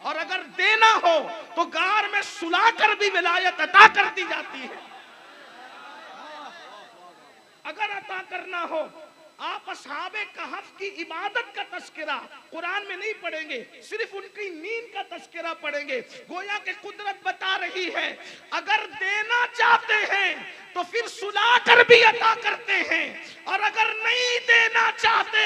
اور اگر دینا ہو تو غار میں سلا کر بھی ولایت عطا کر دی جاتی ہے۔ اگر عطا کرنا ہو، آپ اصحاب کہف کی عبادت کا تذکرہ قرآن میں نہیں پڑھیں گے، صرف ان کی نیند کا تذکرہ پڑھیں گے۔ گویا کہ قدرت بتا رہی ہے اگر دینا چاہتے ہیں تو پھر سلا کر بھی عطا کرتے ہیں، اور اگر نہیں دینا چاہتے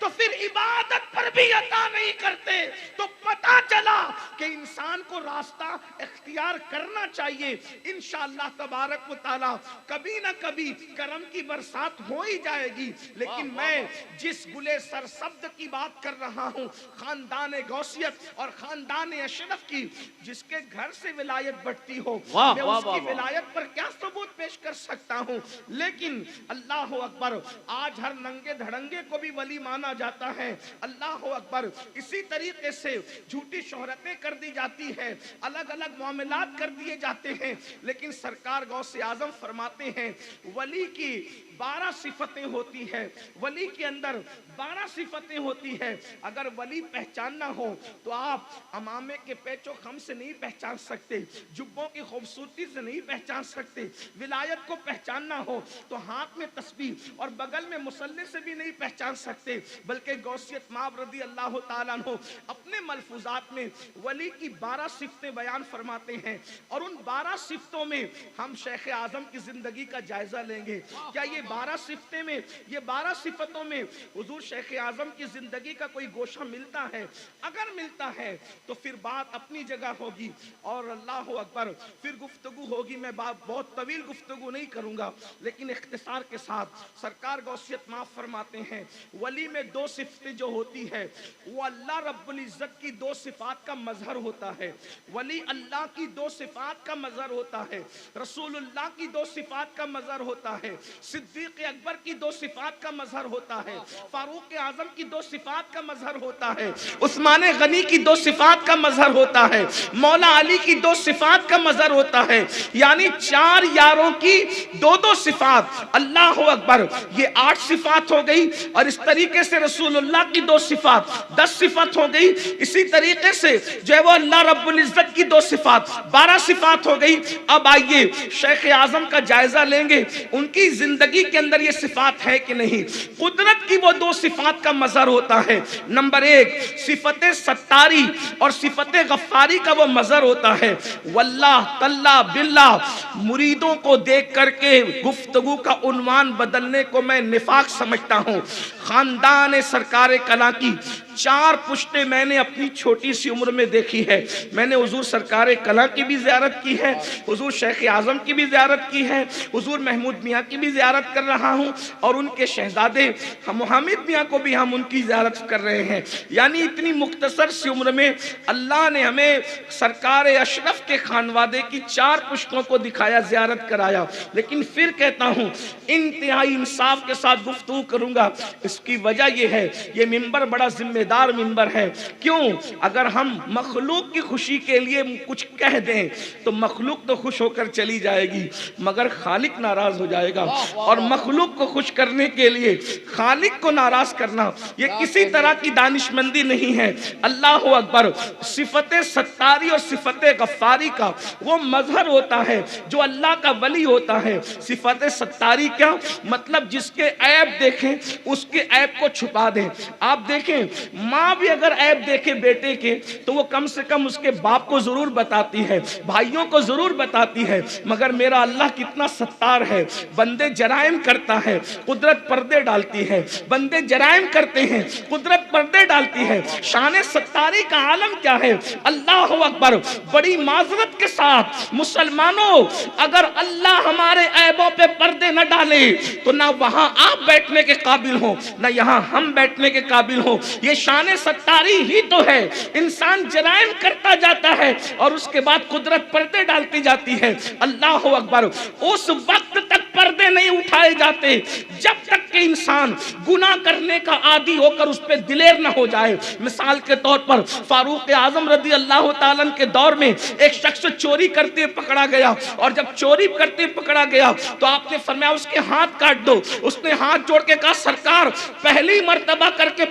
تو پھر عبادت پر بھی عطا نہیں کرتے۔ تو پتہ چلا کہ انسان کو راستہ اختیار کرنا چاہیے۔ انشاءاللہ تبارک و تعالی کبھی نہ کبھی کرم کی برسات ہو ہی جائے گی۔ لیکن میں جس گلے سرسبز کی بات کر رہا ہوں، خاندان غوثیت اور خاندان اشرف کی، جس کے گھر سے ولایت بڑھتی ہو، میں اس کی ولایت پر کیا ثبوت پیش کر سکتا ہوں؟ لیکن اللہ اکبر، آج ہر ننگے دھڑنگے کو بھی ولی مانا جاتا ہے۔ اللہ اکبر، اسی طریقے سے جھوٹی شہرتیں کر دی جاتی ہے، الگ الگ معاملات کر دیے جاتے ہیں۔ لیکن سرکار غوث اعظم فرماتے ہیں ولی کی 12 صفتیں ہوتی ہے، ولی کے اندر 12 صفتیں ہوتی ہے۔ اگر ولی پہچاننا ہو تو آپ امامے کے پیچ و خم سے نہیں پہچان سکتے، جبوں کی خوبصورتی سے نہیں پہچان سکتے۔ ولایت کو پہچاننا ہو تو ہاتھ میں تسبیح اور بغل میں مصلی سے بھی نہیں پہچان سکتے، بلکہ غوثیت مآب رضی اللہ تعالیٰ عنہ اپنے ملفوظات میں ولی کی 12 صفتیں بیان فرماتے ہیں، اور ان 12 صفتوں میں ہم شیخ اعظم کی زندگی کا جائزہ لیں گے۔ کیا یہ 12 صفتیں میں، یہ 12 صفتوں میں حضور شیخ اعظم کی زندگی کا کوئی گوشہ ملتا ہے؟ اگر ملتا ہے تو پھر بات اپنی جگہ ہوگی، اور اللہ اکبر پھر گفتگو ہوگی۔ میں بہت طویل گفتگو نہیں کروں گا، لیکن اختصار کے ساتھ سرکار غوثیت معاف فرماتے ہیں ولی میں 2 صفتیں جو ہوتی ہے وہ اللہ رب العزت کی 2 صفات کا مظہر ہوتا ہے۔ ولی اللہ کی 2 صفات کا مظہر ہوتا ہے، رسول اللہ کی 2 صفات کا مظہر ہوتا ہے، صدیق اکبر کی 2 صفات کا مظہر ہوتا ہے، فاروق اعظم کی 2 صفات کا مظہر ہوتا ہے، عثمان غنی کی 2 صفات کا مظہر ہوتا ہے، مولا علی کی 2 صفات کا مظہر ہوتا ہے۔ یعنی 4 یاروں کی 2 صفات۔ اللہ اکبر، یہ 8 صفات ہو گئی، اور اس طریقے سے رسول اللہ کی 2 صفات 10 صفات ہو گئی۔ اسی طریقے سے جو ہے وہ اللہ رب العزت کی 2 صفات 12 صفات ہو گئی۔ اب آئیے شیخ اعظم کا جائزہ لیں گے، ان کی زندگی کے اندر یہ صفات ہے کہ نہیں۔ قدرت کی وہ 2 صفات کا مظہر ہوتا ہے۔ نمبر 1 صفت ستاری اور صفت غفاری کا وہ مظہر ہوتا ہے۔ واللہ تاللہ باللہ، مریدوں کو دیکھ کر کے گفتگو کا عنوان بدلنے کو میں نفاق سمجھتا ہوں۔ خاندان سرکار کلاں کی 4 پشتیں میں نے اپنی چھوٹی سی عمر میں دیکھی ہے۔ میں نے حضور سرکار کلاں کی بھی زیارت کی ہے، حضور شیخ اعظم کی بھی زیارت کی ہے، حضور محمود میاں کی بھی زیارت کر رہا ہوں، اور ان کے شہزادے حامد میاں کو بھی ہم ان کی زیارت کر رہے ہیں۔ یعنی اتنی مختصر سی عمر میں اللہ نے ہمیں سرکار اشرف کے خانوادے کی 4 پشتوں کو دکھایا، زیارت کرایا۔ لیکن پھر کہتا ہوں انتہائی انصاف کے ساتھ گفتگو کروں گا۔ اس کی وجہ یہ ہے، یہ منبر بڑا ذمہ دار منبر ہے۔ کیوں؟ اگر ہم مخلوق کی خوشی کے لیے کچھ کہہ دیں تو مخلوق تو خوش ہو کر چلی جائے گی، مگر خالق ناراض ہو جائے گا، اور مخلوق کو خوش کرنے کے لیے خالق کو ناراض کرنا یہ کسی طرح کی دانشمندی نہیں ہے۔ اللہ اکبر، صفت ستاری اور صفت غفاری کا وہ مظہر ہوتا ہے جو اللہ کا ولی ہوتا ہے۔ صفت ستاری کیا مطلب؟ جس کے عیب دیکھیں اس کے عیب کو چھپا دیں۔ آپ دیکھیں ماں بھی اگر عیب دیکھے بیٹے کے تو وہ کم سے کم اس کے باپ کو ضرور بتاتی ہے، بھائیوں کو ضرور بتاتی ہے، مگر میرا اللہ کتنا ستار ہے۔ بندے جرائم کرتا ہے، قدرت پردے ڈالتی ہے، بندے جرائم کرتے ہیں، قدرت پردے ڈالتی ہے۔ شان ستاری کا عالم کیا ہے؟ اللہ اکبر، بڑی معذرت کے ساتھ مسلمانوں، اگر اللہ ہمارے عیبوں پہ پردے نہ ڈالے تو نہ وہاں آپ بیٹھنے کے قابل ہوں، نہ یہاں ہم بیٹھنے کے قابل ہوں۔ یہ شان ستاری ہی تو ہے۔ انسان جرائم کرتا جاتا ہے اور اس کے بعد قدرت پردے ڈالتی جاتی ہے۔ اللہ اکبر، اس وقت تک پردے نہیں اٹھائے جاتے جب تک کہ انسان گناہ کرنے کا عادی ہو کر اس پہ دلیر نہ ہو جائے۔ مثال کے طور پر فاروق اعظم رضی اللہ تعالیٰ کے دور میں ایک شخص چوری کرتے پکڑا گیا، اور جب چوری کرتے پکڑا گیا تو آپ نے فرمایا اس کے ہاتھ کاٹ دو۔ اس نے ہاتھ جوڑ کے کہا سرکار پہلی مرتبہ کر کے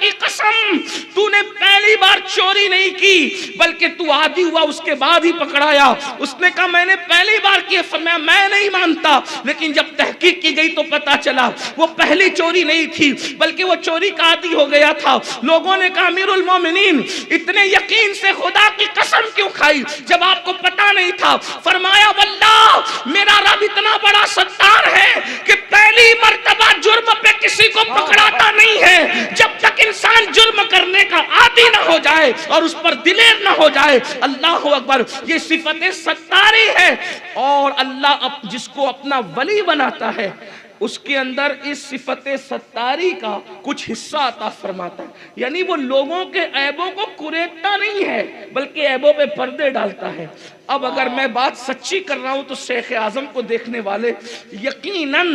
کی قسم تو نے پہلی بار چوری نہیں کی بلکہ تو عادی ہوا اس کے بعد ہی پکڑایا۔ اس نے کہا میں نے پہلی بار کی۔ فرمایا میں نہیں مانتا، لیکن جب تحقیق کی گئی تو پتا چلا وہ پہلی چوری نہیں تھی بلکہ وہ چوری کا عادی ہو گیا تھا۔ لوگوں نے کہا امیر المومنین اتنے یقین سے خدا کی قسم کیوں کھائی جب آپ کو پتا نہیں تھا؟ فرمایا واللہ میرا رب اتنا بڑا ستار ہے کہ پہلی مرتبہ جرم پہ کسی کو پکڑاتا نہیں ہے جب تک انسان جرم کرنے کا عادی نہ ہو جائے اور اس پر دلیر نہ ہو جائے۔ اللہ اکبر، یہ صفت ستاری ہے۔ اور اللہ جس کو اپنا ولی بناتا ہے اس کے اندر اس صفت ستاری کا کچھ حصہ عطا فرماتا ہے، یعنی وہ لوگوں کے عیبوں کو کریدتا نہیں ہے بلکہ عیبوں پہ پردے ڈالتا ہے۔ اب اگر میں بات سچی کر رہا ہوں تو شیخ اعظم کو دیکھنے والے یقیناً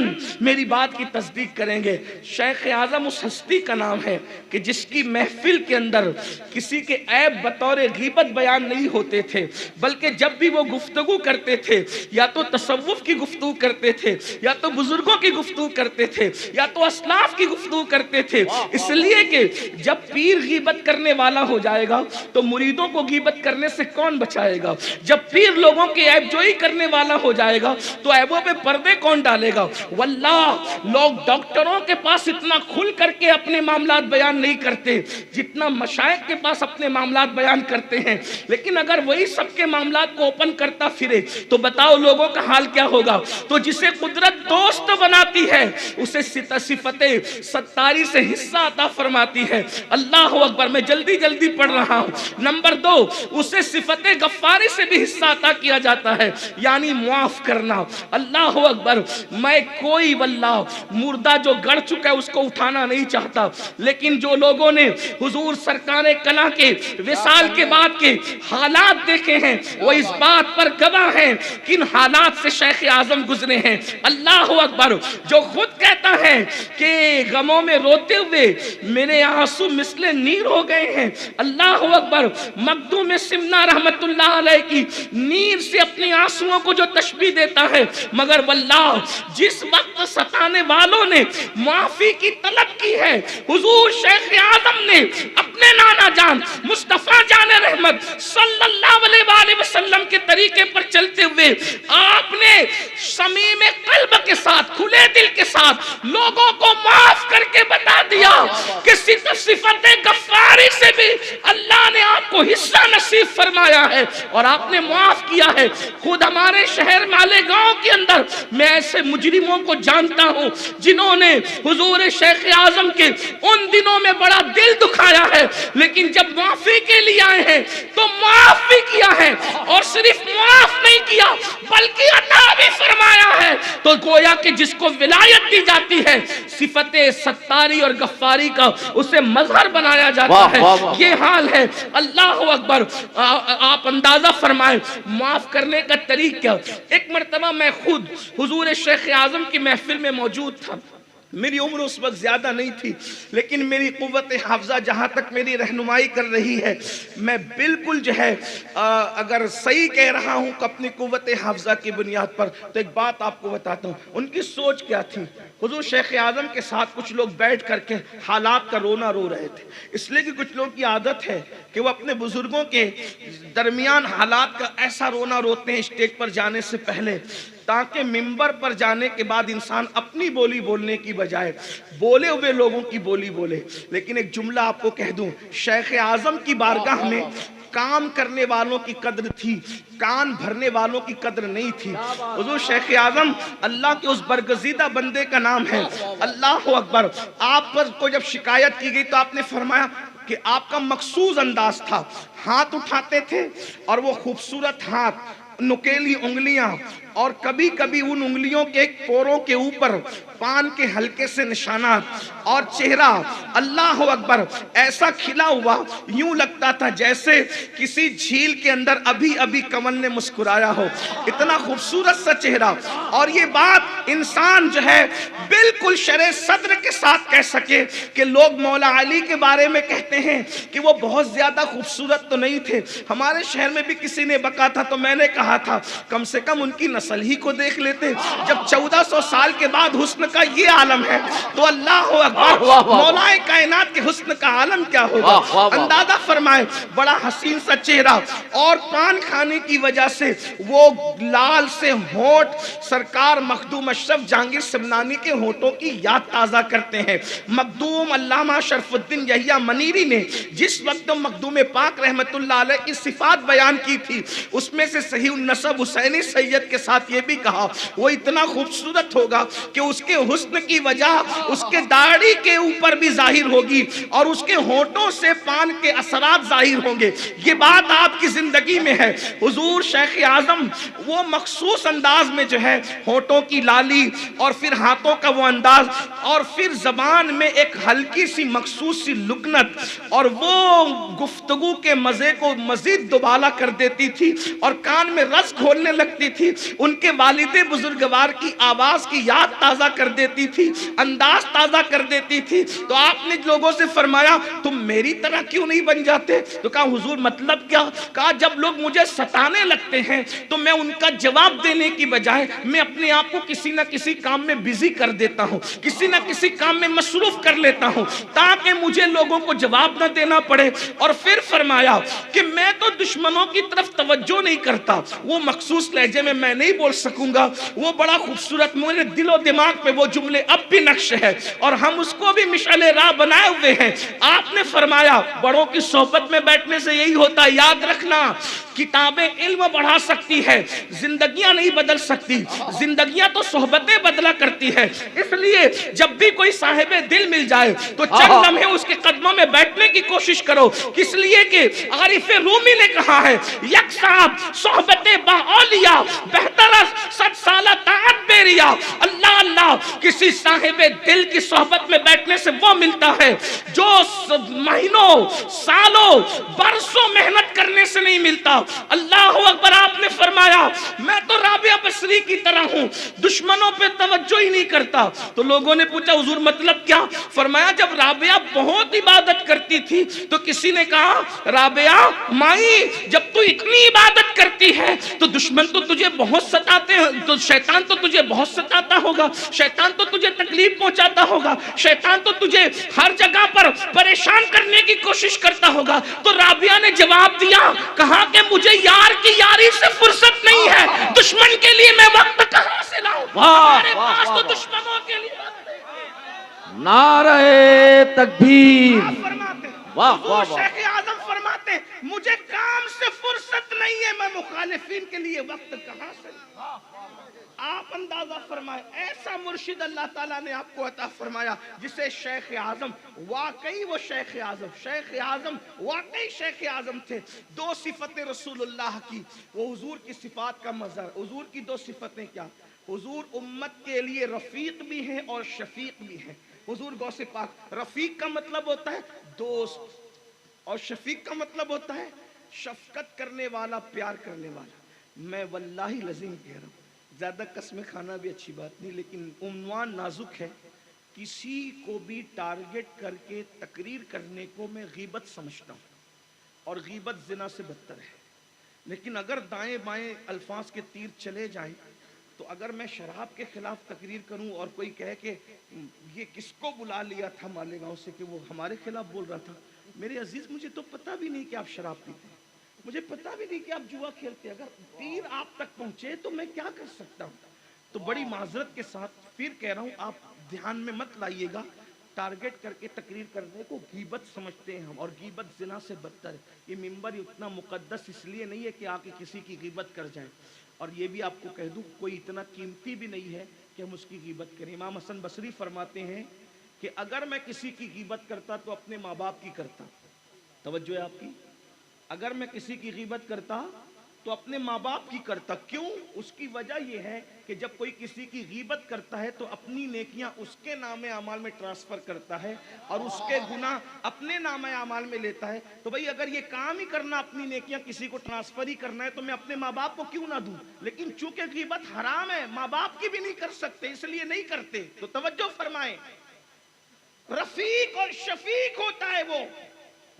میری بات کی تصدیق کریں گے۔ شیخ اعظم اس ہستی کا نام ہے کہ جس کی محفل کے اندر کسی کے عیب بطور غیبت بیان نہیں ہوتے تھے، بلکہ جب بھی وہ گفتگو کرتے تھے یا تو تصوف کی گفتگو کرتے تھے یا تو بزرگوں کی گفتگو کرتے تھے یا تو اسلاف کی گفتگو کرتے تھے، اس لیے کہ جب پیر غیبت کرنے والا ہو جائے گا تو مریدوں کو غیبت کرنے سے کون بچائے گا؟ جب پیر لوگوں کی عیب جوئی کرنے والا ہو جائے گا تو عیبوں پہ پردے کون ڈالے گا؟ واللہ لوگ ڈاکٹروں کے پاس اتنا کھل کر کے اپنے معاملات بیان نہیں کرتے جتنا مشائخ کے پاس اپنے معاملات بیان کرتے ہیں، لیکن اگر وہی سب کے معاملات کو اوپن کرتا پھرے تو بتاؤ لوگوں کا حال کیا ہوگا؟ تو جسے قدرت دوست بناتی ہے اسے صفت ستاری سے حصہ عطا فرماتی ہے۔ اللہ اکبر، میں جلدی جلدی پڑھ رہا ہوں۔ نمبر 2، اسے صفت غفاری سے بھی حصہ عطا کیا جاتا ہے، یعنی معاف کرنا۔ اللہ اکبر، میں کوئی واللہ مردہ جو گڑ چکا ہے اس کو اٹھانا نہیں چاہتا، لیکن جو لوگوں نے حضور سرکار کلا کے وصال کے بعد کے حالات دیکھے ہیں وہ اس بات پر گواہ ہیں کن حالات سے شیخ اعظم گزرے ہیں۔ اللہ اکبر، جو خود کہتا ہے کہ غموں میں روتے ہوئے میرے آنسو مثل نیر ہو گئے ہیں۔ اللہ اکبر، مخدوم سمنا رحمت اللہ علیہ کی نیر سے اپنی آنسوؤں کو جو تشبیہ دیتا ہے، مگر واللہ جس وقت ستانے والوں نے معافی کی طلب کی ہے حضور شیخ اعظم نے اپنے نانا جان مصطفیٰ جان رحمت صلی اللہ علیہ وآلہ وسلم کے طریقے پر چلتے ہوئے آپ نے صمیم قلب کے ساتھ، کھلے دل کے ساتھ لوگوں کو معاف کر کے بتا دیا کہ صفت غفاری سے بھی اللہ نے آپ کو حصہ نصیب فرمایا ہے اور آپ نے معاف کیا ہے۔ خود ہمارے شہر مالیگاؤں کے اندر میں ایسے مجرموں کو جانتا ہوں جنہوں نے حضور شیخ اعظم کے ان دنوں میں بڑا دل دکھایا ہے، لیکن جب معافی کے لیے آئے ہیں تو معاف بھی کیا ہے، اور صرف معاف نہیں کیا بلکہ عطا بھی فرمایا ہے۔ تو گویا کہ جس کو ولایت دی جاتی ہے صفت ستاری اور غفاری کا اسے مظہر بنایا جاتا ہے۔ یہ حال ہے۔ اللہ اکبر، آپ اندازہ فرمائیں معاف کرنے کا طریقہ۔ ایک مرتبہ میں خود حضور شیخ اعظم کی محفل میں موجود تھا۔ میری عمر اس وقت زیادہ نہیں تھی، لیکن میری قوت حافظہ جہاں تک میری رہنمائی کر رہی ہے میں بالکل جو ہے اگر صحیح کہہ رہا ہوں کہ اپنی قوت حافظہ کی بنیاد پر، تو ایک بات آپ کو بتاتا ہوں ان کی سوچ کیا تھی۔ حضور شیخ اعظم کے ساتھ کچھ لوگ بیٹھ کر کے حالات کا رونا رو رہے تھے، اس لیے کہ کچھ لوگ کی عادت ہے کہ وہ اپنے بزرگوں کے درمیان حالات کا ایسا رونا روتے ہیں اسٹیج پر جانے سے پہلے، تاکہ منبر پر جانے کے بعد انسان اپنی بولی بولنے کی بجائے بولے ہوئے لوگوں کی بولی بولے۔ لیکن ایک جملہ آپ کو کہہ دوں، شیخ اعظم کی بارگاہ میں کام کرنے والوں کی قدر تھی، کان بھرنے والوں کی قدر نہیں تھی۔ حضور شیخ اعظم اللہ کے اس برگزیدہ بندے کا نام ہے۔ اللہ اکبر، آپ پر کو جب شکایت کی گئی تو آپ نے فرمایا کہ آپ کا مخصوص انداز تھا، ہاتھ اٹھاتے تھے اور وہ خوبصورت ہاتھ، نکیلی انگلیاں، اور کبھی کبھی ان انگلیوں کے پوروں کے اوپر پان کے ہلکے سے نشانات، اور چہرہ اللہ اکبر ایسا کھلا ہوا یوں لگتا تھا جیسے کسی جھیل کے اندر ابھی ابھی کنول نے مسکرایا ہو، اتنا خوبصورت سا چہرہ۔ اور یہ بات انسان جو ہے بالکل شرح صدر کے ساتھ کہہ سکے کہ لوگ مولا علی کے بارے میں کہتے ہیں کہ وہ بہت زیادہ خوبصورت تو نہیں تھے، ہمارے شہر میں بھی کسی نے بکا تھا تو میں نے کہا تھا کم سے کم ان کی نسل نسل ہی کو دیکھ لیتے. جب 1400 سال کے بعد حسن کا یہ عالم ہے تو اللہ اکبر مولا کائنات کے حسن کا عالم کیا ہوگا. اندازہ فرمائے بڑا حسین سا چہرہ اور پان کھانے کی وجہ سے وہ لال سے ہونٹ سرکار مخدوم اشرف جہانگیر سمنانی کے ہونٹوں کی یاد تازہ کرتے ہیں. مخدوم علامہ شرف الدین یحییٰ منیری نے جس وقت مخدوم پاک رحمت اللہ علیہ کی صفات بیان کی تھی اس میں سے صحیح النسب حسینی سید کے ساتھ یہ بھی کہا وہ اتنا خوبصورت ہوگا کہ اس کے حسن کی وجہ اس کے داڑھی کے اوپر بھی ظاہر ہوگی اور اس کے ہونٹوں سے پان کے اثرات ظاہر ہوں گے. یہ بات آپ کی زندگی میں ہے. حضور شیخ اعظم وہ مخصوص انداز میں جو ہے ہونٹوں کی لالی اور پھر ہاتھوں کا وہ انداز اور پھر زبان میں ایک ہلکی سی مخصوص سی لکنت اور وہ گفتگو کے مزے کو مزید دوبالا کر دیتی تھی اور کان میں رس کھولنے لگتی تھی. ان کے والد بزرگوار کی آواز کی یاد تازہ کر دیتی تھی, انداز تازہ کر دیتی تھی. تو آپ نے لوگوں سے فرمایا تم میری طرح کیوں نہیں بن جاتے؟ تو کہا حضور مطلب کیا؟ کہا جب لوگ مجھے ستانے لگتے ہیں تو میں ان کا جواب دینے کی بجائے میں اپنے آپ کو کسی نہ کسی کام میں بزی کر دیتا ہوں, کسی نہ کسی کام میں مصروف کر لیتا ہوں تاکہ مجھے لوگوں کو جواب نہ دینا پڑے. اور پھر فرمایا کہ میں تو دشمنوں کی طرف توجہ نہیں کرتا. وہ مخصوص لہجے میں نہیں بول سکوں گا, وہ بڑا خوبصورت میرے دل و دماغ پہ وہ جملے اب بھی نقش ہے اور ہم اس کو بھی مشعل راہ بنائے ہوئے ہیں. آپ نے فرمایا بڑوں کی صحبت میں بیٹھنے سے یہی ہوتا ہے, یاد رکھنا کتابیں علم بڑھا سکتی ہے, زندگیاں نہیں بدل سکتی. زندگیاں تو صحبتیں بدلا کرتی ہے. اس لیے جب بھی کوئی صاحب دل مل جائے تو چند لمحے اس کے قدموں میں بیٹھنے کی کوشش کرو. کس لیے کہ عارف رومی نے کہا ہے یک صاحب صحبت با اولیاء بہتر از 100 سالہ طاعت بیریا. اللہ اللہ کسی صاحب دل کی صحبت میں بیٹھنے سے وہ ملتا ہے جو مہینوں سالوں برسوں محنت کرنے سے نہیں ملتا. اللہ اکبر. آپ نے فرمایا میں تو رابعہ بصری کی طرح ہوں, دشمنوں پہ توجہ ہی نہیں کرتا. تو لوگوں نے پوچھا حضور مطلب کیا؟ فرمایا جب رابعہ بہت عبادت کرتی تھی تو کسی نے کہا رابعہ مائی جب تو اتنی عبادت کرتی ہے تو دشمن تو تجھے بہت ستاتے ہیں, تو شیطان تو تجھے بہت ستاتا ہوگا, شیطان تو تجھے تکلیف پہنچاتا ہوگا, شیطان تو تجھے ہر جگہ پر پریشان کرنے کی کوشش کرتا ہوگا. تو رابعہ نے جواب دیا کہا کہ مجھے یار کی یاری سے فرصت نہیں ہے, دشمن کے لیے میں وقت کہاں سے لاؤں؟ ہمارے پاس تو دشمنوں کے لیے نعرہ تکبیر. حضور شیخ اعظم فرماتے ہیں مجھے کام سے فرصت نہیں ہے, میں مخالفین کے لیے وقت کہاں سے. آپ اندازہ فرمائے ایسا مرشد اللہ تعالیٰ نے آپ کو عطا فرمایا جسے شیخ اعظم واقعی وہ شیخ اعظم واقعی شیخ اعظم تھے. دو صفتیں رسول اللہ کی, وہ حضور کی صفات کا مظہر. حضور کی دو صفتیں کیا؟ حضور امت کے لیے رفیق بھی ہیں اور شفیق بھی ہیں. حضور غوث پاک رفیق کا مطلب ہوتا ہے دوست اور شفیق کا مطلب ہوتا ہے شفقت کرنے والا, پیار کرنے والا. میں واللہ لازم کہہ رہا ہوں, زیادہ قسمیں کھانا بھی اچھی بات نہیں لیکن عنوان نازک ہے. کسی کو بھی ٹارگٹ کر کے تقریر کرنے کو میں غیبت سمجھتا ہوں اور غیبت زنا سے بدتر ہے. لیکن اگر دائیں بائیں الفاظ کے تیر چلے جائیں تو اگر میں شراب کے خلاف تقریر کروں اور کوئی کہے کہ یہ کس کو بلا لیا تھا مالیگاؤں سے کہ وہ ہمارے خلاف بول رہا تھا, میرے عزیز مجھے تو پتہ بھی نہیں کہ آپ شراب پیتے ہیں, مجھے پتہ بھی نہیں کہ آپ جوا کھیلتے ہیں. اگر تیر آپ تک پہنچے تو میں کیا کر سکتا ہوں؟ تو بڑی معذرت کے ساتھ پھر کہہ رہا ہوں آپ دھیان میں مت لائیے گا. ٹارگٹ کر کے تقریر کرنے کو غیبت سمجھتے ہیں ہم, اور غیبت زنا سے بدتر ہے. یہ منبر اتنا مقدس اس لیے نہیں ہے کہ آ کے کسی کی غیبت کر جائیں, اور یہ بھی آپ کو کہہ دوں کوئی اتنا قیمتی بھی نہیں ہے کہ ہم اس کی غیبت کریں. امام حسن بصری فرماتے ہیں کہ اگر میں کسی کی غیبت کرتا تو اپنے ماں باپ کی کرتا. توجہ ہے آپ کی؟ اگر میں کسی کی غیبت کرتا تو اپنے ماں باپ کی کرتا. کیوں؟ اس کی وجہ یہ ہے کہ جب کوئی کسی کی غیبت کرتا ہے تو اپنی نیکیاں اس کے نام اعمال میں ٹرانسفر کرتا ہے اور اس کے گناہ اپنے نام اعمال میں لیتا ہے. تو بھئی اگر یہ کام ہی کرنا, اپنی نیکیاں کسی کو ٹرانسفر ہی کرنا ہے تو میں اپنے ماں باپ کو کیوں نہ دوں؟ لیکن چونکہ غیبت حرام ہے, ماں باپ کی بھی نہیں کر سکتے, اس لیے نہیں کرتے. تو توجہ فرمائیں, رفیق اور شفیق ہوتا ہے وہ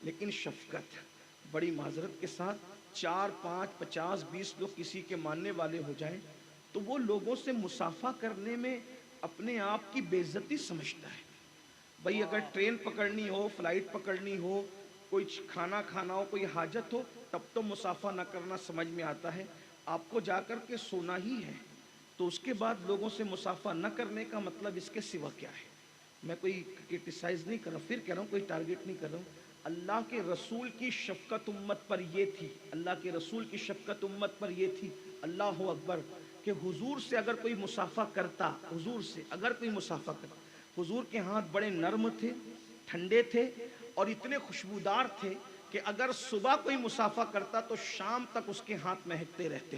لیکن شفقت، بڑی معذرت کے ساتھ 4 5 50 20 لوگ کسی کے ماننے والے ہو جائیں تو وہ لوگوں سے مصافحہ کرنے میں اپنے آپ کی بے عزتی سمجھتا ہے. بھئی اگر ٹرین پکڑنی ہو، فلائٹ پکڑنی ہو، کوئی کھانا کھانا ہو، کوئی حاجت ہو، تب تو مصافحہ نہ کرنا سمجھ میں آتا ہے. آپ کو جا کر کے سونا ہی ہے تو اس کے بعد لوگوں سے مصافحہ نہ کرنے کا مطلب اس کے سوا کیا ہے؟ میں کوئی کرٹیسائز نہیں کر رہا ہوں، پھر کہہ رہا ہوں کوئی ٹارگٹ نہیں کر رہا ہوں. اللہ کے رسول کی شفقت امت پر یہ تھی، اللہ کے رسول کی شفقت امت پر یہ تھی، اللہ اکبر، کہ حضور سے اگر کوئی مصافحہ کرتا، حضور سے اگر کوئی مصافحہ کرتا، حضور کے ہاتھ بڑے نرم تھے، ٹھنڈے تھے اور اتنے خوشبودار تھے کہ اگر صبح کوئی مصافحہ کرتا تو شام تک اس کے ہاتھ مہکتے رہتے.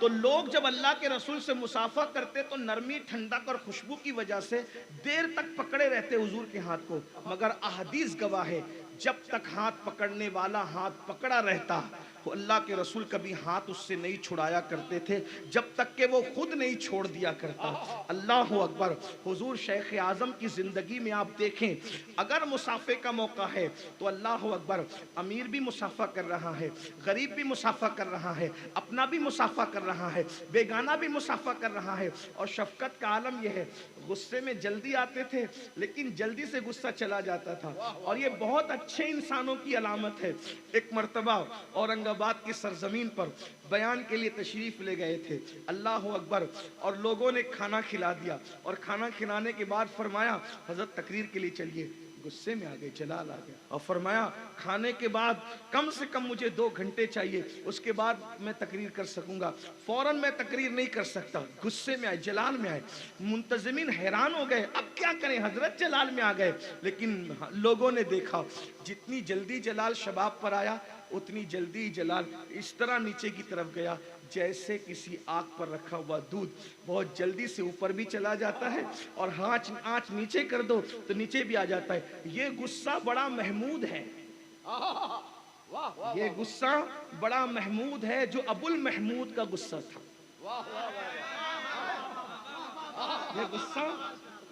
تو لوگ جب اللہ کے رسول سے مصافحہ کرتے تو نرمی، ٹھنڈک اور خوشبو کی وجہ سے دیر تک پکڑے رہتے حضور کے ہاتھ کو. مگر احادیث گواہ ہے جب تک ہاتھ پکڑنے والا ہاتھ پکڑا رہتا تو اللہ کے رسول کبھی ہاتھ اس سے نہیں چھڑایا کرتے تھے جب تک کہ وہ خود نہیں چھوڑ دیا کرتا. اللہ اکبر. حضور شیخ اعظم کی زندگی میں آپ دیکھیں اگر مصافحے کا موقع ہے تو اللہ اکبر، امیر بھی مصافحہ کر رہا ہے، غریب بھی مصافحہ کر رہا ہے، اپنا بھی مصافحہ کر رہا ہے، بیگانہ بھی مصافحہ کر رہا ہے. اور شفقت کا عالم یہ ہے، غصے میں جلدی آتے تھے لیکن جلدی سے غصہ چلا جاتا تھا اور یہ بہت اچھے انسانوں کی علامت ہے. ایک مرتبہ اورنگ آباد کی سرزمین پر بیان کے لیے تشریف لے گئے تھے، اللہ اکبر، اور لوگوں نے کھانا کھلا دیا اور کھانا کھلانے کے بعد فرمایا حضرت تقریر کے لیے چلیے. غصے میں آ گئے، جلال آ گیا اور فرمایا کھانے کے بعد کم سے کم مجھے 2 گھنٹے چاہیے، اس کے بعد میں تقریر کر سکوں گا، فوراً میں تقریر نہیں کر سکتا. غصے میں آئے، جلال میں آئے. منتظمین حیران ہو گئے اب کیا کریں، حضرت جلال میں آ گئے. لیکن لوگوں نے دیکھا جتنی جلدی جلال شباب پر آیا اتنی جلدی جلال اس طرح نیچے کی طرف گیا جیسے کسی آگ پر رکھا ہوا دودھ بہت جلدی سے اوپر بھی چلا جاتا ہے اور آنچ نیچے کر دو تو نیچے بھی آ جاتا ہے. یہ غصہ بڑا محمود ہے، یہ غصہ بڑا محمود ہے جو ابو المحمود کا غصہ تھا.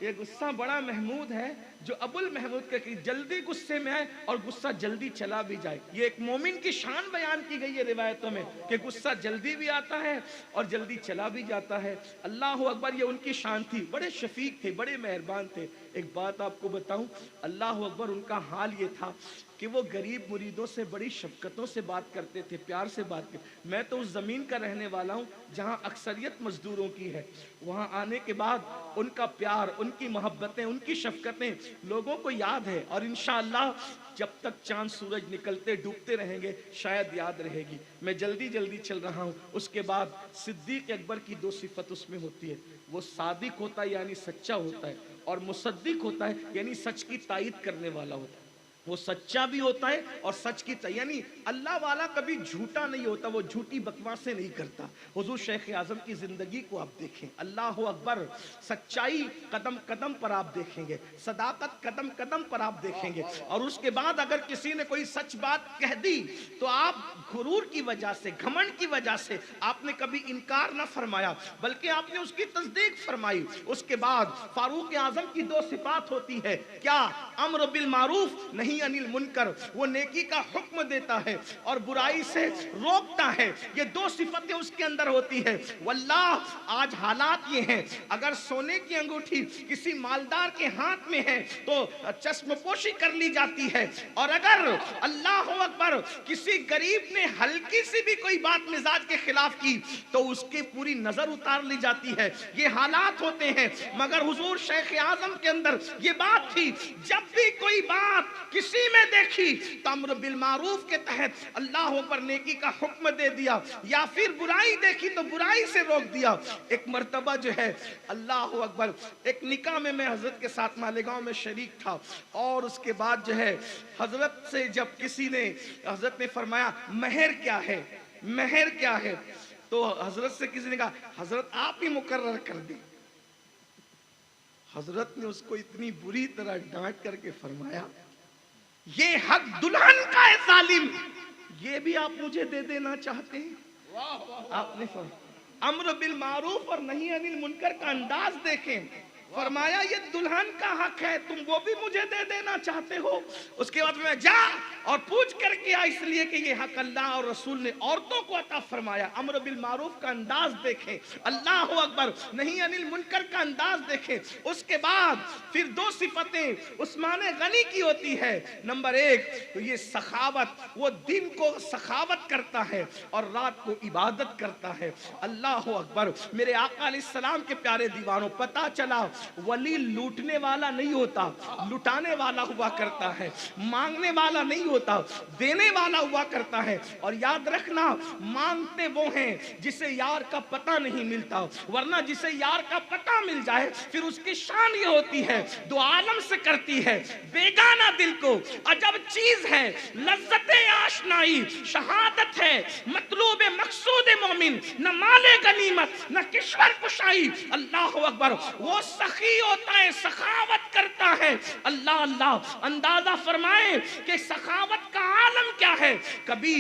یہ غصہ بڑا محمود ہے جو ابو المحمود کا، کہ جلدی غصے میں آئے اور غصہ جلدی چلا بھی جائے. یہ ایک مومن کی شان بیان کی گئی ہے روایتوں میں کہ غصہ جلدی بھی آتا ہے اور جلدی چلا بھی جاتا ہے. اللہ اکبر، یہ ان کی شان تھی. بڑے شفیق تھے، بڑے مہربان تھے. ایک بات آپ کو بتاؤں، اللہ اکبر، ان کا حال یہ تھا کہ وہ غریب مریدوں سے بڑی شفقتوں سے بات کرتے تھے، پیار سے بات کرتے. میں تو اس زمین کا رہنے والا ہوں جہاں اکثریت مزدوروں کی ہے. وہاں آنے کے بعد ان کا پیار، ان کی محبتیں، ان کی شفقتیں لوگوں کو یاد ہے اور انشاءاللہ جب تک چاند سورج نکلتے ڈوبتے رہیں گے شاید یاد رہے گی. میں جلدی چل رہا ہوں. اس کے بعد صدیق اکبر کی 2 صفت اس میں ہوتی ہے. وہ صادق ہوتا ہے یعنی سچا ہوتا ہے، اور مصدق ہوتا ہے یعنی سچ کی تائید کرنے والا ہوتا ہے. وہ سچا بھی ہوتا ہے اور سچ کی یعنی اللہ والا کبھی جھوٹا نہیں ہوتا، وہ جھوٹی بکواسیں نہیں کرتا. حضور شیخ اعظم کی زندگی کو آپ دیکھیں، اللہ اکبر، سچائی قدم قدم پر آپ دیکھیں گے، صداقت قدم قدم پر آپ دیکھیں گے. اور اس کے بعد اگر کسی نے کوئی سچ بات کہہ دی تو آپ غرور کی وجہ سے، گھمنڈ کی وجہ سے آپ نے کبھی انکار نہ فرمایا بلکہ آپ نے اس کی تصدیق فرمائی. اس کے بعد فاروق اعظم کی 2 صفات ہوتی ہے. کیا؟ امر بالمعروف نہیں انل منکر. وہ نیکی کا حکم دیتا ہے اور برائی سے روکتا ہے. یہ 2 صفتیں اس کے اندر ہوتی ہے. واللہ آج حالات یہ ہیں، اگر سونے کی انگوٹھی کسی مالدار کے ہاتھ میں ہے تو چشم پوشی کر لی جاتی ہے، اور اگر اللہ اکبر کسی غریب نے ہلکی سی بھی کوئی بات مزاج کے خلاف کی تو اس کی پوری نظر اتار لی جاتی ہے. یہ حالات ہوتے ہیں. مگر حضور شیخ اعظم کے اندر یہ بات تھی، جب بھی کوئی بات کسی میں دیکھی تو امر بالمعروف کے تحت اللہ پر نیکی کا حکم دے دیا، یا پھر برائی دیکھی تو برائی سے روک دیا. ایک مرتبہ جو ہے اللہ اکبر، ایک نکاح میں میں حضرت کے ساتھ مالیگاؤں میں شریک تھا، اور اس کے بعد جو ہے حضرت سے جب کسی نے، حضرت نے فرمایا مہر کیا ہے، مہر کیا ہے، تو حضرت سے کسی نے کہا حضرت آپ ہی مقرر کر دیں. حضرت نے اس کو اتنی بری طرح ڈانٹ کر کے فرمایا یہ حق دلہن کا ہے ظالم، یہ بھی آپ مجھے دے دینا چاہتے ہیں. آپ نے فرمایا امر بالمعروف اور نہیں انل منکر کا انداز دیکھیں. فرمایا یہ دلہن کا حق ہے، تم وہ بھی مجھے دے دینا چاہتے ہو؟ اس کے بعد میں جا اور پوچھ کر کے آ، اس لیے کہ یہ حق اللہ اور رسول نے عورتوں کو عطا فرمایا۔ امر بالمعروف کا انداز دیکھیں، اللہ اکبر، نہیں عن المنکر کا انداز دیکھیں۔ اس کے بعد پھر دو صفتیں عثمان غنی کی ہوتی ہے۔ نمبر ایک تو یہ سخاوت، وہ دن کو سخاوت کرتا ہے اور رات کو عبادت کرتا ہے۔ اللہ اکبر، میرے آقا علیہ السلام کے پیارے دیوانوں، پتہ چلا ولی لوٹنے والا نہیں ہوتا، لٹانے والا ہوا کرتا ہے، مانگنے والا نہیں ہوتا، دینے والا ہوا کرتا ہے۔ اور یاد رکھنا، مانگتے وہ ہیں جسے یار کا پتہ نہیں ملتا، ورنہ جسے یار کا پتہ مل جائے پھر اس کی شان یہ ہوتی ہے، دو عالم سے کرتی ہے بیگانہ دل کو عجب چیز ہے، لذت آشنائی شہادت ہے، مطلوب مقصود مومن، نہ مال غنیمت نہ کشور کشائی۔ اللہ اکبر، وہ سخی ہوتا ہے، سخاوت کرتا ہے۔ اللہ اللہ، اندازہ فرمائیں کہ سخاوت کا عالم کیا ہے۔ کبھی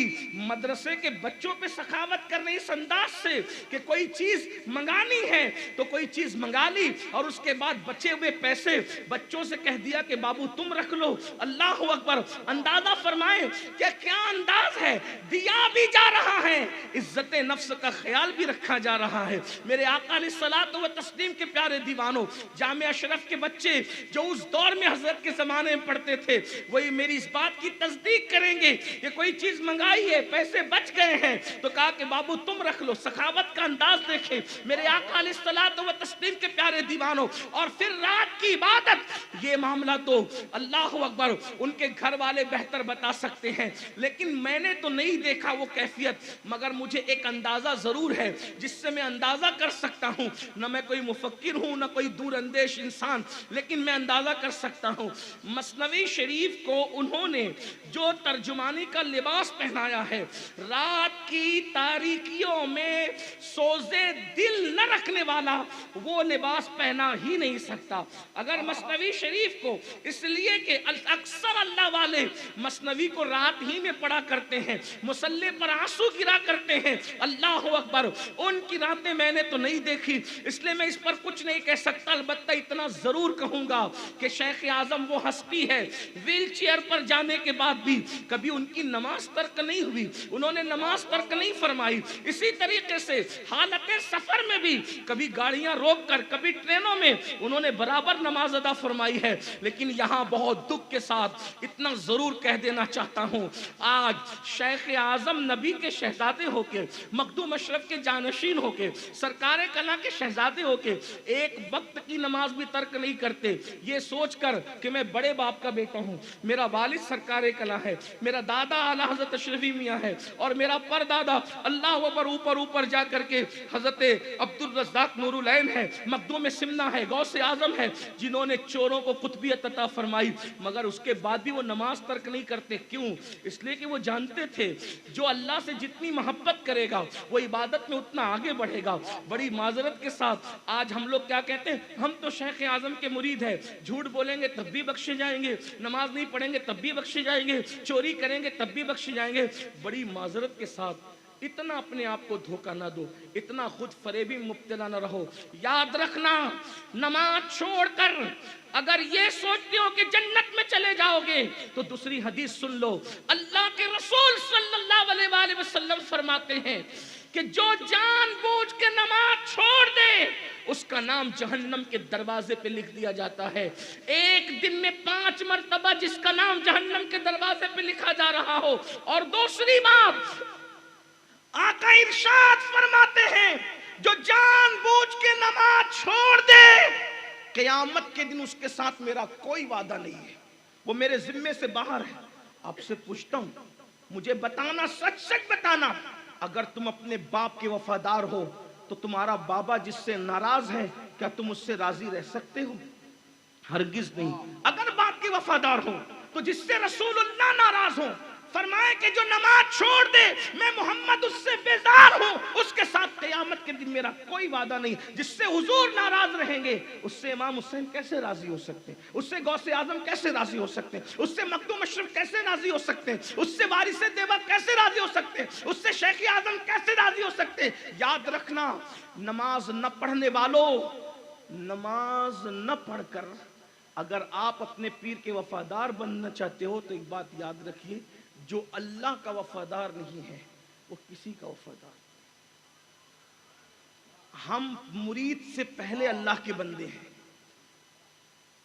مدرسے کے بچوں پہ سخاوت کرنے اس انداز سے کہ کوئی چیز منگانی ہے تو کوئی چیز منگا لی اور اس کے بعد بچے ہوئے پیسے بچوں سے کہہ دیا کہ بابو تم رکھ لو۔ اللہ اکبر، اندازہ فرمائیں کہ کیا انداز ہے، دیا بھی جا رہا ہے، عزت نفس کا خیال بھی رکھا جا رہا ہے۔ میرے آقا علیہ الصلوۃ والتسلیم کے پیارے دیوانوں، جامعہ اشرف کے بچے جو اس دور میں حضرت کے زمانے میں پڑھتے تھے وہی میری اس بات کی تصدیق کریں گے کہ کوئی چیز منگائی ہے، پیسے بچ گئے ہیں تو کہا کہ بابو تم رکھ لو۔ سخاوت کا انداز دیکھیں میرے آقا علیہ الصلوۃ والتسلیم کے پیارے دیوانوں۔ اور پھر رات کی عبادت، یہ معاملہ تو اللہ اکبر ان کے گھر والے بہتر بتا سکتے ہیں، لیکن میں نے تو نہیں دیکھا وہ کیفیت، مگر مجھے ایک اندازہ ضرور ہے جس سے میں اندازہ کر سکتا ہوں۔ نہ میں کوئی مفکر ہوں نہ کوئی دور اندیش انسان، لیکن میں اندازہ کر سکتا ہوں۔ مثنوی شریف کو انہوں نے جو ترجمانی کا لباس پہنایا ہے، رات کی تاریکیوں میں سوزے دل نہ رکھنے والا وہ لباس پہنا ہی نہیں سکتا۔ اگر مثنوی شریف کو، اس لیے کہ اکثر اللہ والے مثنوی کو رات ہی میں پڑھا کرتے ہیں، مصلی پر آنسو گرا کرتے ہیں۔ اللہ اکبر، ان کی راتیں میں نے تو نہیں دیکھی، اس لیے میں اس پر کچھ نہیں کہہ سکتا، البتہ اتنا ضرور کہوں گا کہ شیخ اعظم وہ ہستی ہے، ویل چیئر پر جانے کے بعد بھی کبھی ان کی نماز ترک نہیں ہوئی، انہوں نے نماز ترک نہیں فرمائی۔ اسی طریقے سے حالت سفر میں بھی کبھی گاڑیاں روک کر، کبھی ٹرینوں میں انہوں نے برابر نماز ادا فرمائی ہے۔ لیکن یہاں بہت دکھ کے ساتھ اتنا ضرور کہہ دینا چاہتا ہوں، آج شیخ اعظم نبی کے شہزادے ہو کے، مخدوم اشرف کے جانشین ہو کے، سرکار کلا کے شہزادے ہو کے ایک وقت کی نماز بھی ترک نہیں کرتے، یہ سوچ کر کہ میں بڑے باپ کا بیٹا ہوں، میرا والد سرکار کلا ہے، میرا دادا اعلیٰ حضرت اشرفی میاں ہے، اور میرا پردادا اللہ اکبر اوپر جا کر کے حضرت عبد الرزاق نور العین ہے، مخدوم سمنا ہے، غوث اعظم ہے، جنہوں نے چوروں کو قطبیت عطا فرمائی، مگر اس کے بعد بھی وہ نماز ترک نہیں کرتے۔ کیوں؟ اس لیے کہ وہ جانتے تھے جو اللہ سے جتنی محبت کرے گا وہ عبادت میں اتنا آگے بڑھے گا۔ بڑی معذرت کے ساتھ آج ہم لوگ کیا کہتے ہیں، ہم تو شیخ اعظم کے مرید ہیں، جھوٹ بولیں گے تب بھی بخشے جائیں گے، نماز نہیں پڑھیں گے تب بھی بخشے جائیں گے، چوری کریں گے تب بھی بخشے جائیں گے۔ بڑی معذرت کے ساتھ اتنا اپنے آپ کو دھوکہ نہ دو، اتنا خود فریبی مبتلا نہ رہو۔ یاد رکھنا، نماز چھوڑ کر اگر یہ سوچتے ہو کہ جنت میں چلے جاؤ گے تو دوسری حدیث سن لو۔ اللہ کے رسول صلی اللہ علیہ وآلہ وسلم فرماتے ہیں کہ جو جان بوجھ کے نماز چھوڑ دے اس کا نام جہنم کے دروازے پہ لکھ دیا جاتا ہے۔ ایک دن میں 5 مرتبہ جس کا نام جہنم کے دروازے پہ لکھا جا رہا ہو۔ اور دوسری بات، آقا ارشاد فرماتے ہیں جو جان بوجھ کے نماز چھوڑ دے قیامت کے دن اس کے ساتھ میرا کوئی وعدہ نہیں ہے، وہ میرے ذمے سے باہر ہے۔ آپ سے پوچھتا ہوں، مجھے بتانا، سچ سچ بتانا، اگر تم اپنے باپ کے وفادار ہو تو تمہارا بابا جس سے ناراض ہے کیا تم اس سے راضی رہ سکتے ہو؟ ہرگز نہیں۔ اگر باپ کے وفادار ہو تو جس سے رسول اللہ ناراض ہو، فرمائے کہ جو نماز چھوڑ دے میں محمد اس سے بیزار ہوں، اس کے ساتھ قیامت کے دن میرا کوئی وعدہ نہیں۔ جس سے حضور ناراض رہیں گے اس سے امام حسین کیسے راضی ہو سکتے ہیں؟ اس سے غوث اعظم کیسے راضی ہو سکتے ہیں؟ اس سے مخدوم اشرف کیسے راضی ہو سکتے ہیں؟ اس سے وارث دیوبند کیسے راضی ہو سکتے ہیں؟ اس سے شیخ اعظم کیسے راضی ہو سکتے ہیں؟ یاد رکھنا، نماز نہ پڑھنے والوں نماز نہ پڑھ کر اگر آپ اپنے پیر کے وفادار بننا چاہتے ہو تو ایک بات یاد رکھیے، جو اللہ کا وفادار نہیں ہے وہ کسی کا وفادار نہیں۔ ہم مرید سے پہلے اللہ کے بندے ہیں،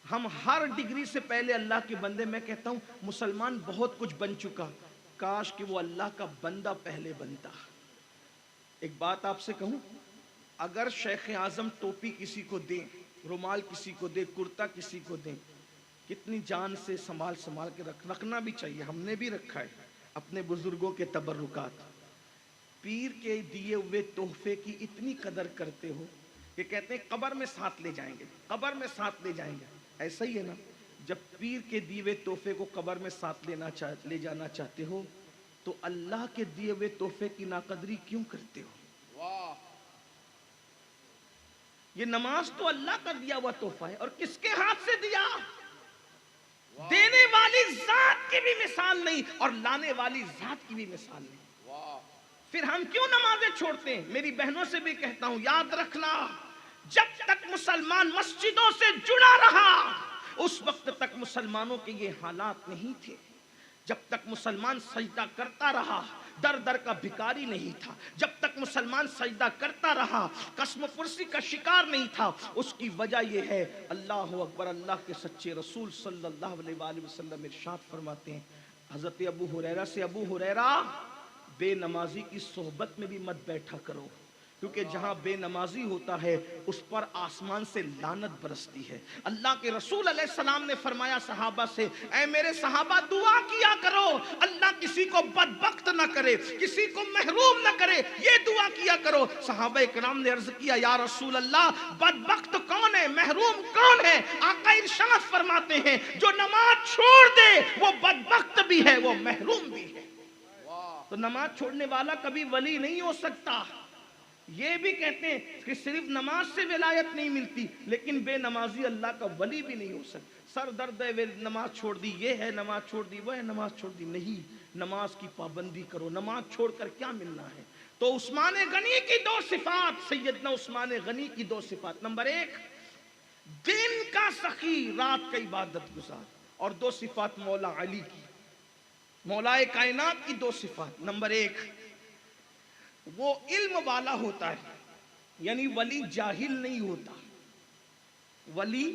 ہم ہر ڈگری سے پہلے اللہ کے بندے۔ میں کہتا ہوں مسلمان بہت کچھ بن چکا، کاش کہ وہ اللہ کا بندہ پہلے بنتا۔ ایک بات آپ سے کہوں، اگر شیخ اعظم ٹوپی کسی کو دیں، رومال کسی کو دیں، کرتا کسی کو دیں، کتنی جان سے سنبھال کے رکھنا بھی چاہیے، ہم نے بھی رکھا ہے اپنے بزرگوں کے تبرکات۔ پیر کے دیے ہوئے تحفے کی اتنی قدر کرتے ہو کہ کہتے ہیں قبر میں ساتھ لے جائیں گے، قبر میں ساتھ لے جائیں گے۔ ایسا ہی ہے نا، جب پیر کے دیے ہوئے تحفے کو قبر میں ساتھ لے جانا چاہتے ہو تو اللہ کے دیے ہوئے تحفے کی ناقدری کیوں کرتے ہو؟ یہ نماز تو اللہ کا دیا ہوا تحفہ ہے، اور کس کے ہاتھ سے دیا؟ دینے والی ذات کی بھی مثال نہیں اور لانے والی ذات کی بھی مثال نہیں۔ پھر ہم کیوں نمازیں چھوڑتے ہیں؟ میری بہنوں سے بھی کہتا ہوں، یاد رکھنا، جب تک مسلمان مسجدوں سے جڑا رہا اس وقت تک مسلمانوں کے یہ حالات نہیں تھے۔ جب تک مسلمان سجدہ کرتا رہا در در کا بھکاری نہیں تھا، جب تک مسلمان سجدہ کرتا رہا قسم پرسی کا شکار نہیں تھا۔ اس کی وجہ یہ ہے، اللہ اکبر، اللہ کے سچے رسول صلی اللہ علیہ وآلہ وسلم ارشاد فرماتے ہیں حضرت ابو ہریرہ سے، ابو ہریرہ بے نمازی کی صحبت میں بھی مت بیٹھا کرو، کیونکہ جہاں بے نمازی ہوتا ہے اس پر آسمان سے لعنت برستی ہے۔ اللہ کے رسول علیہ السلام نے فرمایا صحابہ سے، اے میرے صحابہ دعا کیا کرو، اللہ کسی کو بدبخت نہ کرے، کسی کو محروم نہ کرے، یہ دعا کیا کرو۔ صحابہ کرام نے عرض کیا، یا رسول اللہ بدبخت کون ہے، محروم کون ہے؟ آقا ارشاد فرماتے ہیں جو نماز چھوڑ دے وہ بدبخت بھی ہے، وہ محروم بھی ہے۔ تو نماز چھوڑنے والا کبھی ولی نہیں ہو سکتا۔ یہ بھی کہتے ہیں کہ صرف نماز سے ولایت نہیں ملتی، لیکن بے نمازی اللہ کا ولی بھی نہیں ہو سکتا۔ سر درد ہے، نماز چھوڑ دی، یہ ہے، نماز چھوڑ دی، وہ ہے، نماز چھوڑ دی، نہیں، نماز کی پابندی کرو۔ نماز چھوڑ کر کیا ملنا ہے؟ تو عثمان غنی کی دو صفات، سیدنا عثمان غنی کی دو صفات، نمبر ایک دن کا سخی، رات کا عبادت گزار، اور دو صفات مولا علی کی، مولا کائنات کی دو صفات۔ نمبر ایک وہ علم والا ہوتا ہے، یعنی ولی جاہل نہیں ہوتا، ولی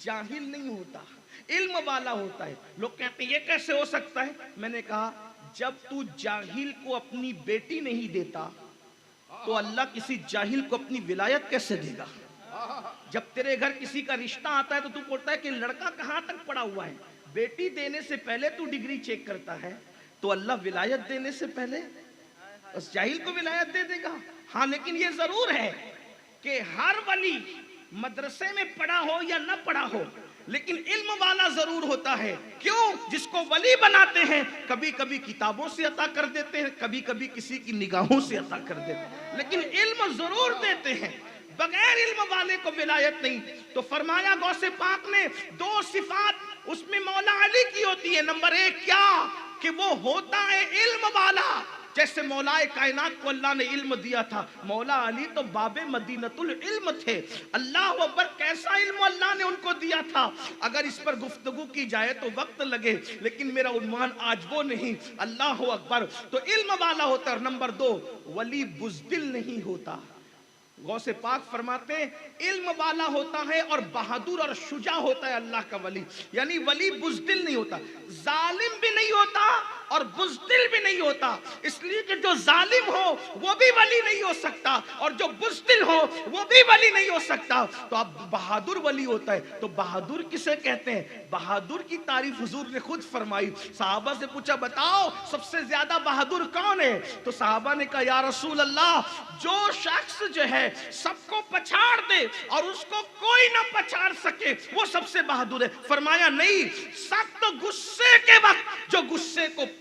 جاہل نہیں ہوتا، علم والا ہوتا ہے۔ لوگ کہتے ہیں یہ کیسے ہو سکتا ہے؟ میں نے کہا جب تو جاہل کو اپنی بیٹی نہیں دیتا تو اللہ کسی جاہل کو اپنی ولایت کیسے دے گا؟ جب تیرے گھر کسی کا رشتہ آتا ہے تو پوچھتا ہے کہ لڑکا کہاں تک پڑھا ہوا ہے؟ بیٹی دینے سے پہلے تو ڈگری چیک کرتا ہے، تو اللہ ولایت دینے سے پہلے اس جاہل کو ولایت دے دے گا؟ ہاں، لیکن یہ ضرور ہے کہ ہر ولی مدرسے میں پڑھا ہو یا نہ پڑھا ہو لیکن علم والا ضرور ہوتا ہے۔ کیوں؟ جس کو ولی بناتے ہیں کبھی کبھی کتابوں سے عطا کر دیتے ہیں، کبھی کبھی کسی کی نگاہوں سے عطا کر دیتے ہیں، لیکن علم ضرور دیتے ہیں۔ بغیر علم والے کو ولایت نہیں۔ تو فرمایا غوث پاک نے دو صفات اس میں مولا علی کی ہوتی ہے۔ نمبر ایک کیا؟ کہ وہ ہوتا ہے علم والا، جیسے مولا کائنات کو اللہ نے علم دیا تھا، مولا علی تو باب مدینۃ العلم تھے۔ اللہ اکبر، کیسا علم اللہ نے ان کو دیا تھا! اگر اس پر گفتگو کی جائے تو وقت لگے، لیکن میرا عنوان آج وہ نہیں۔ اللہ اکبر، تو علم والا ہوتا ہے۔ نمبر دو، ولی بزدل نہیں ہوتا۔ غوث پاک فرماتے ہیں علم والا ہوتا ہے اور بہادر اور شجاع ہوتا ہے اللہ کا ولی، یعنی ولی بزدل نہیں ہوتا، ظالم بھی نہیں ہوتا اور بزدل بھی نہیں ہوتا۔ اس لیے کہ جو ظالم ہو وہ بھی ولی نہیں ہو سکتا اور جو بزدل ہو وہ بھی ولی نہیں ہو سکتا۔ تو اب بہادر ولی ہوتا ہے۔ تو بہادر کسے کہتے ہیں؟ بہادر کی تعریف حضور نے خود فرمائی۔ صحابہ سے پوچھا بتاؤ سب سے زیادہ بہادر کون ہے؟ تو صحابہ نے کہا یا رسول اللہ جو شخص جو ہے سب کو پچھاڑ دے اور اس کو کوئی نہ پچھاڑ سکے وہ سب سے بہادر ہے۔ فرمایا نہیں، سخت غصے کے وقت جو غصے کو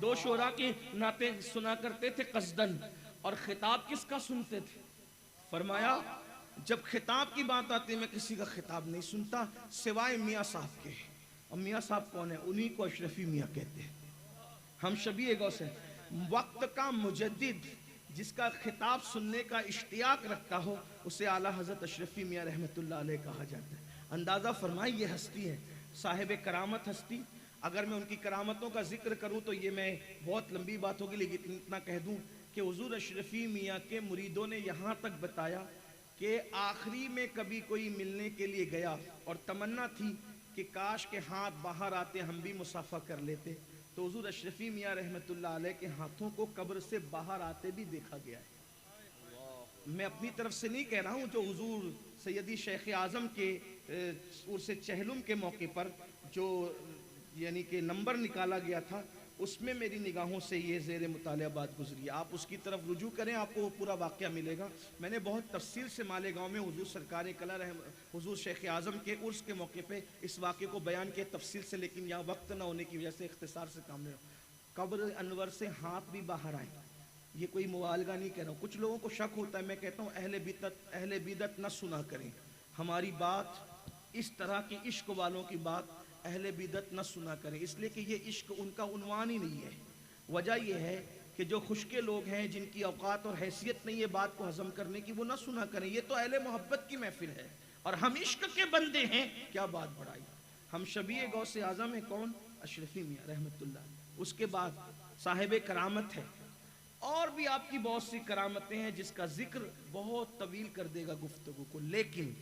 دو شعراء کی نعتیں سنا کرتے تھے قصدن، اور خطاب کس کا سنتے تھے؟ فرمایا جب خطاب کی بات آتی میں کسی کا خطاب نہیں سنتا سوائے میاں صاحب کے، اور میاں صاحب کون ہیں؟ انہی کو اشرفی میاں کہتے ہیں۔ ہم شبیہ غوث ہیں، وقت کا مجدد جس کا خطاب سننے کا اشتیاق رکھتا ہو اسے اعلیٰ حضرت اشرفی میاں رحمۃ اللہ علیہ کہا جاتا ہے۔ اندازہ فرمائیں یہ ہستی ہے، صاحب کرامت ہستی۔ اگر میں ان کی کرامتوں کا ذکر کروں تو یہ میں بہت لمبی بات ہوگی، لیکن اتنا کہہ دوں کہ حضور اشرفی میاں کے مریدوں نے یہاں تک بتایا کہ آخری میں کبھی کوئی ملنے کے لیے گیا اور تمنا تھی کہ کاش کے ہاتھ باہر آتے ہم بھی مصافحہ کر لیتے، تو حضور اشرفی میاں رحمۃ اللہ علیہ کے ہاتھوں کو قبر سے باہر آتے بھی دیکھا گیا ہے۔ میں اپنی طرف سے نہیں کہہ رہا ہوں، جو حضور سیدی شیخ اعظم کے عرس چہلم کے موقع پر جو یعنی کہ نمبر نکالا گیا تھا اس میں میری نگاہوں سے یہ زیر مطالعہ بات گزری ہے۔ آپ اس کی طرف رجوع کریں، آپ کو وہ پورا واقعہ ملے گا۔ میں نے بہت تفصیل سے مالیگاؤں میں حضور سرکار کلا حضور شیخ اعظم کے عرس کے موقع پہ اس واقعے کو بیان کیا تفصیل سے، لیکن یہاں وقت نہ ہونے کی وجہ سے اختصار سے کام لے رہا ہوں۔ قبر انور سے ہاتھ بھی باہر آئے، یہ کوئی مبالغہ نہیں کہہ رہا ہوں۔ کچھ لوگوں کو شک ہوتا ہے، میں کہتا ہوں اہل بدعت نہ سنا کریں ہماری بات، اس طرح کی عشق والوں کی بات اہل بدعت نہ سنا کریں، اس لیے کہ یہ عشق ان کا عنوان ہی نہیں ہے۔ وجہ یہ ہے کہ جو خشکے لوگ ہیں جن کی اوقات اور حیثیت نہیں ہے بات کو ہضم کرنے کی، وہ نہ سنا کریں۔ یہ تو اہل محبت کی محفل ہے اور ہم عشق کے بندے ہیں، کیا بات بڑھائی۔ ہم شبیہ غوث اعظم ہیں، کون؟ اشرفی میاں رحمت اللہ۔ اس کے بعد صاحب کرامت ہے، اور بھی آپ کی بہت سی کرامتیں ہیں جس کا ذکر بہت طویل کر دے گا گفتگو کو، لیکن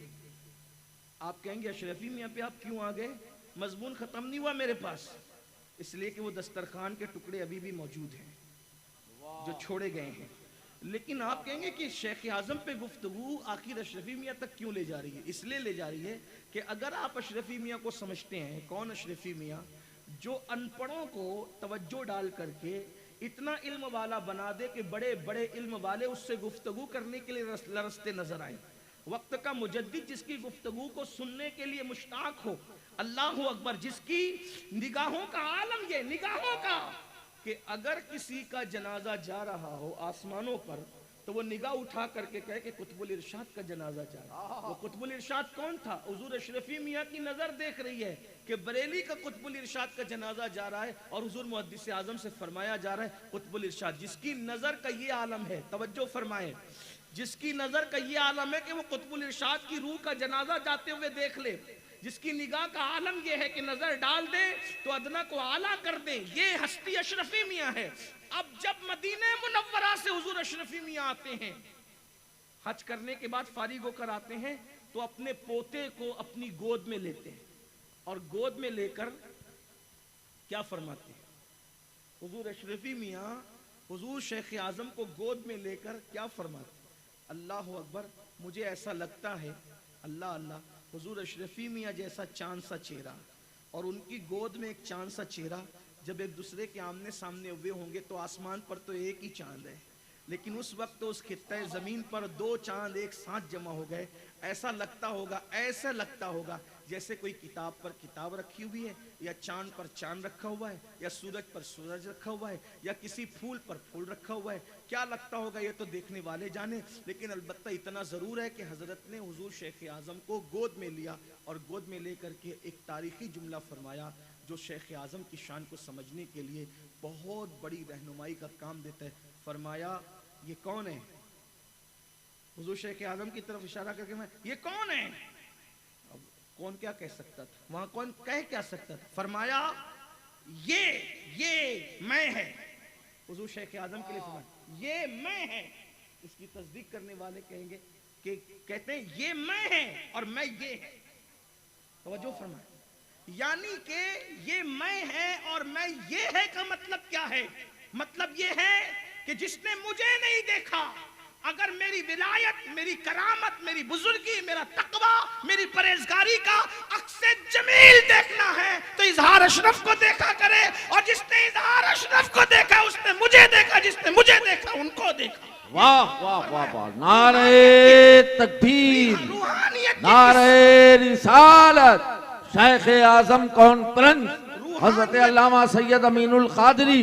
آپ کہیں گے اشرفی میاں پہ آپ کیوں آ گئے؟ مضمون ختم نہیں ہوا میرے پاس، اس لیے کہ وہ دسترخوان کے ٹکڑے ابھی بھی موجود ہیں جو چھوڑے گئے ہیں۔ لیکن آپ کہیں گے کہ شیخ اعظم پہ گفتگو آخر اشرفی میاں تک کیوں لے جا رہی ہے؟ اس لیے لے جا رہی ہے کہ اگر آپ اشرفی میاں کو سمجھتے ہیں، کون اشرفی میاں؟ جو ان پڑھوں کو توجہ ڈال کر کے اتنا علم والا بنا دے کہ بڑے بڑے علم والے اس سے گفتگو کرنے کے لیے لرزتے نظر آئیں۔ وقت کا مجدد جس کی گفتگو کو سننے کے لیے مشتاق ہو، اللہ اکبر، جس کی نگاہوں کا عالم یہ نگاہوں کا کہ اگر کسی کا جنازہ جا رہا ہو آسمانوں پر تو وہ نگاہ اٹھا کر کے کہے کہ قطب الارشاد کا جنازہ جا رہا ہے۔ وہ قطب الارشاد کون تھا؟ حضور اشرفی میاں کی نظر دیکھ رہی ہے کہ بریلی کا قطب الارشاد کا جنازہ جا رہا ہے، اور حضور محدث اعظم سے فرمایا جا رہا ہے قطب الارشاد، جس کی نظر کا یہ عالم ہے، توجہ فرمائیں، جس کی نظر کا یہ عالم ہے کہ وہ قطب الارشاد کی روح کا جنازہ جاتے ہوئے دیکھ لے، جس کی نگاہ کا عالم یہ ہے کہ نظر ڈال دے تو ادنا کو اعلیٰ کر دے، یہ ہستی اشرفی میاں ہے۔ اب جب مدینہ منورہ سے حضور اشرفی میاں آتے ہیں، حج کرنے کے بعد فارغ ہو کر آتے ہیں، تو اپنے پوتے کو اپنی گود میں لیتے ہیں، اور گود میں لے کر کیا فرماتے ہیں؟ حضور اشرفی میاں حضور شیخ اعظم کو گود میں لے کر کیا فرماتے ہیں؟ اللہ اکبر، مجھے ایسا لگتا ہے، اللہ اللہ، حضور اشرفی میاں جیسا چاند سا چہرہ اور ان کی گود میں ایک چاند سا چہرہ جب ایک دوسرے کے آمنے سامنے ہوئے ہوں گے تو آسمان پر تو ایک ہی چاند ہے، لیکن اس وقت تو اس خطہ زمین پر دو چاند ایک ساتھ جمع ہو گئے۔ ایسا لگتا ہوگا جیسے کوئی کتاب پر کتاب رکھی ہوئی ہے، یا چاند پر چاند رکھا ہوا ہے، یا سورج پر سورج رکھا ہوا ہے، یا کسی پھول پر پھول رکھا ہوا ہے۔ کیا لگتا ہوگا یہ تو دیکھنے والے جانے، لیکن البتہ اتنا ضرور ہے کہ حضرت نے حضور شیخ اعظم کو گود میں لیا اور گود میں لے کر کے ایک تاریخی جملہ فرمایا جو شیخ اعظم کی شان کو سمجھنے کے لیے بہت بڑی رہنمائی کا کام دیتا ہے۔ فرمایا یہ کون ہے؟ حضور شیخ اعظم کی طرف اشارہ کر کے میں، یہ کون ہے؟ اب کون کیا کہہ سکتا تھا وہاں، کون کہہ کیا سکتا تھا؟ فرمایا یہ میں ہے۔ حضور شیخ اعظم کے لیے فرمایا یہ میں ہے۔ اس کی تصدیق کرنے والے کہیں گے کہ کہتے ہیں یہ میں ہے اور میں یہ ہے۔ توجہ فرمائیں، یعنی کہ یہ میں ہے اور میں یہ ہے کا مطلب کیا ہے؟ مطلب یہ ہے کہ جس نے مجھے نہیں دیکھا، اگر میری ولایت، میری کرامت، میری بزرگی، میرا تقوی، میری پرہیزگاری کا عکس جمیل دیکھنا ہے تو اظہار اشرف کو دیکھا کرے، اور جس نے اظہار اشرف کو دیکھا اس نے مجھے دیکھا، جس نے مجھے دیکھا ان کو دیکھا۔ واہ واہ واہ واہ، نعرہ تکبیر، نعرہ رسالت، شیخ اعظم کانفرنس حضرت علامہ سید امین القادری